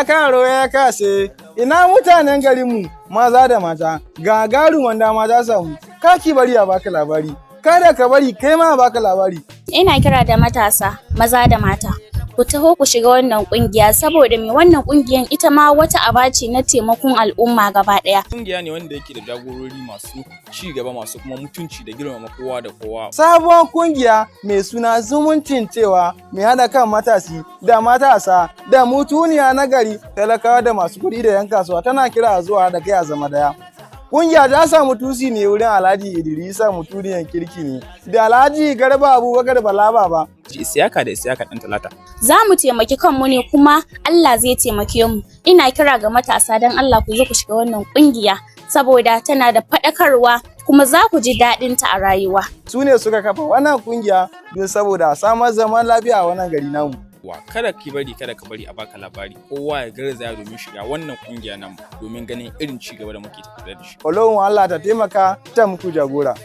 ya karo ya kase, ina mutanen garinmu maza da mata, gagaruman dama ta samu, kaki bari a baka labari, kada ka bari kai ma a baka labari. Ina kira da matasa, maza da mata, ku taho ku shiga wannan kungiya saboda me wannan kungiyan ita ma wata aba ce na taimakon al'umma gaba daya. Kungiya ne wanda yake da jagorori masu ci gaba masu kuma mutunci da girmama kowa da kowa. Sabon kungiya mai suna zumuncin cewa mai hada kan matasi da matasa da mutuniya na gari talakawa da masu kuɗi da yan kasuwa tana kira zuwa da kai a zama daya. Kungiya ta samu tusi ne wurin Alhaji Idrisa mutuniyan kirki ne da Alhaji Garba Abubakar Balaba ba. Isiyaka da Isiyaka ɗan Talata. Za mu taimaki kanmu ne kuma Allah zai taimake mu. Ina kira ga matasa don Allah ku zo ku shiga wannan kungiya saboda tana da faɗakarwa kuma za ku ji daɗin ta a rayuwa. Su ne suka kafa wannan kungiya don saboda samar zaman lafiya a wannan gari namu. Kada ka bari a baka labari, kowa ya garzaya domin shiga wannan kungiya namu domin ganin irin ci gaba da muke tattare da shi. Ọlọ́run Allah ta taimaka ta muku jagora.